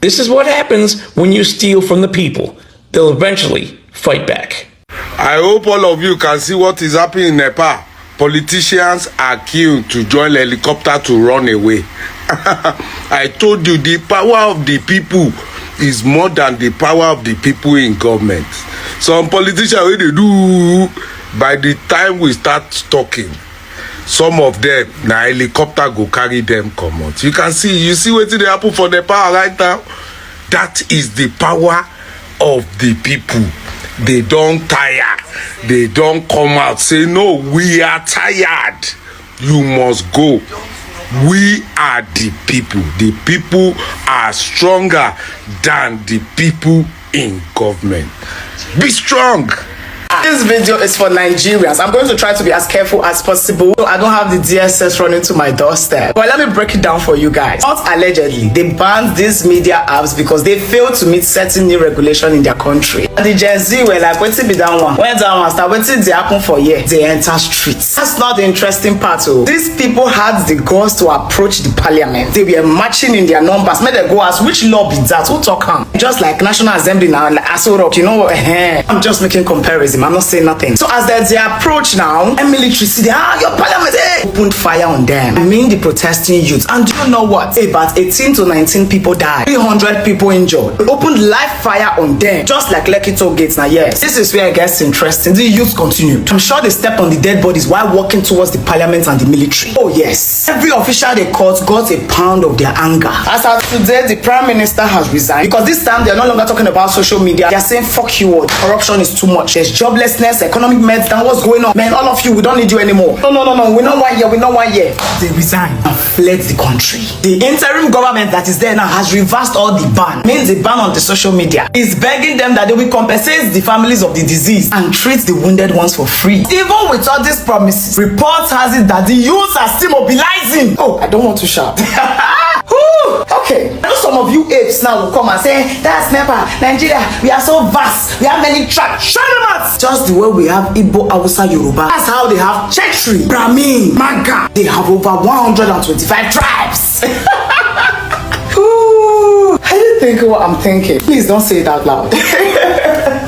This is what happens when you steal from the people. They'll eventually fight back. I hope all of you can see what is happening in Nepal. Politicians are queuing to join helicopter to run away. I told you the power of the people is more than the power of the people in government. Some politicians, what they do, by the time we start talking, some of them, na helicopter go carry them come out. You see what they happen for Nepal right now? That is the power of the people. They don't tire. They don't come out say, no, we are tired. You must go. We are the people. The people are stronger than the people in government. Be strong. This video is for Nigerians. I'm going to try to be as careful as possible. I don't have the DSS running to my doorstep. But let me break it down for you guys. Not allegedly, they banned these media apps because they failed to meet certain new regulation in their country. And the Gen Z were like, wait till be that one. When that one start, wait till they happen for years. They enter streets. That's not the interesting part. Oh. These people had the guts to approach the parliament. They were marching in their numbers. May they go ask, which law be that? Who talk on? Just like National Assembly now, like Asorok, you know what? I'm just making comparison. I'm not saying nothing. So as they approach now, and military see your parliament opened fire on them. I mean the protesting youth. And do you know what? About 18 to 19 people died. 300 people injured. They opened live fire on them. Just like Lekki toll gates now. Yes. This is where it gets interesting. The youth continued. I'm sure they stepped on the dead bodies while walking towards the parliament and the military. Oh yes. Every official they caught got a pound of their anger. As of today, the prime minister has resigned. Because this time they're no longer talking about social media. They're saying fuck you all. Corruption is too much. There's joblessness, economic meltdown. What's going on? Man, all of you, we don't need you anymore. No. We're not 1 year. We're not 1 year. They resigned and fled the country. The interim government that is there now has reversed all the ban. Means the ban on the social media. Is begging them that they will compensate the families of the disease and treat the wounded ones for free. Even with all these promises, reports has it that the youths are still mobilizing. Oh, I don't want to shout. Okay, I know some of you apes now will come and say, that's Nepal, Nigeria, we are so vast, we have many tribes. Shut them out! Just the way we have Igbo, Hausa, Yoruba. That's how they have Chetri, Brahmin, Maga. They have over 125 tribes. Are you thinking what I'm thinking? Please don't say it out loud.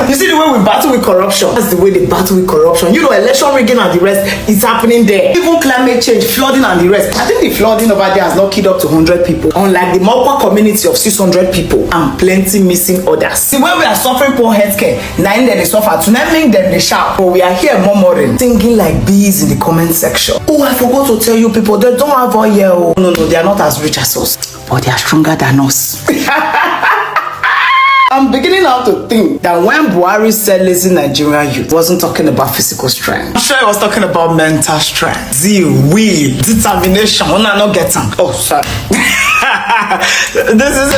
You see the way we battle with corruption? That's the way they battle with corruption. You know, election rigging and the rest is happening there. Even climate change, flooding and the rest. I think the flooding over there has not killed up to 100 people. Unlike the Mokwa community of 600 people and plenty missing others. See, when we are suffering poor healthcare, 9 days they suffer, to naming them they shout. But we are here murmuring, thinking like bees in the comment section. Oh, I forgot to tell you people, they don't have all year. Oh. No, they are not as rich as us. But they are stronger than us. I'm beginning now to think that when Buhari said lazy Nigerian youth, wasn't talking about physical strength. I'm sure he was talking about mental strength, the will, determination. When I not get them. Oh, sorry. this is.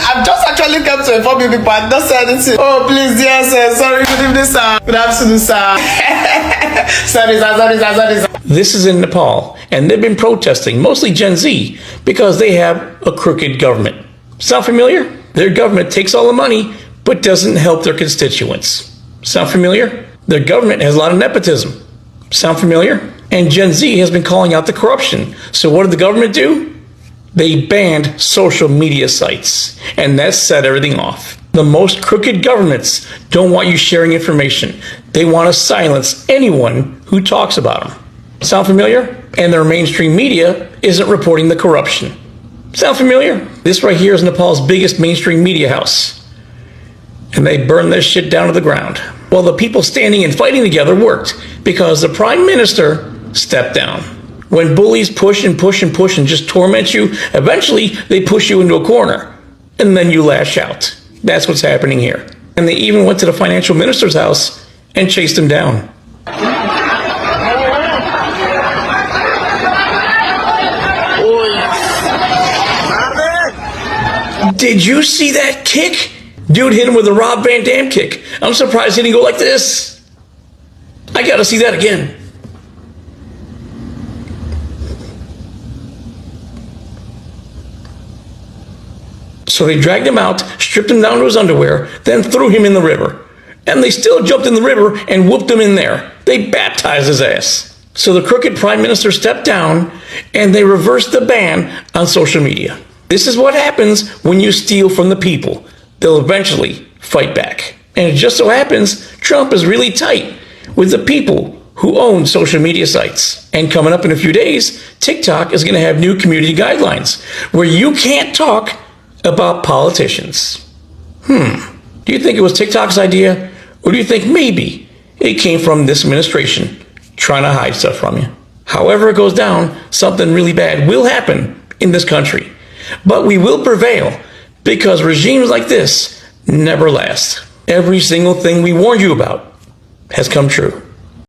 I've just actually come to inform you people. I don't say anything. Oh, please, yes, sir. Sorry, good evening, sir. Good afternoon, sir. sorry. This is in Nepal, and they've been protesting, mostly Gen Z, because they have a crooked government. Sound familiar? Their government takes all the money, but doesn't help their constituents. Sound familiar? Their government has a lot of nepotism. Sound familiar? And Gen Z has been calling out the corruption. So what did the government do? They banned social media sites, and that set everything off. The most crooked governments don't want you sharing information. They want to silence anyone who talks about them. Sound familiar? And their mainstream media isn't reporting the corruption. Sound familiar? This right here is Nepal's biggest mainstream media house. And they burned this shit down to the ground. Well, the people standing and fighting together worked because the prime minister stepped down. When bullies push and just torment you, eventually they push you into a corner. And then you lash out. That's what's happening here. And they even went to the financial minister's house and chased him down. Did you see that kick? Dude hit him with a Rob Van Dam kick. I'm surprised he didn't go like this. I gotta see that again. So they dragged him out, stripped him down to his underwear, then threw him in the river. And they still jumped in the river and whooped him in there. They baptized his ass. So the crooked prime minister stepped down and they reversed the ban on social media. This is what happens when you steal from the people. They'll eventually fight back. And it just so happens Trump is really tight with the people who own social media sites. And coming up in a few days, TikTok is going to have new community guidelines where you can't talk about politicians. Do you think it was TikTok's idea? Or do you think maybe it came from this administration trying to hide stuff from you? However it goes down, something really bad will happen in this country. But we will prevail because regimes like this never last. Every single thing we warned you about has come true.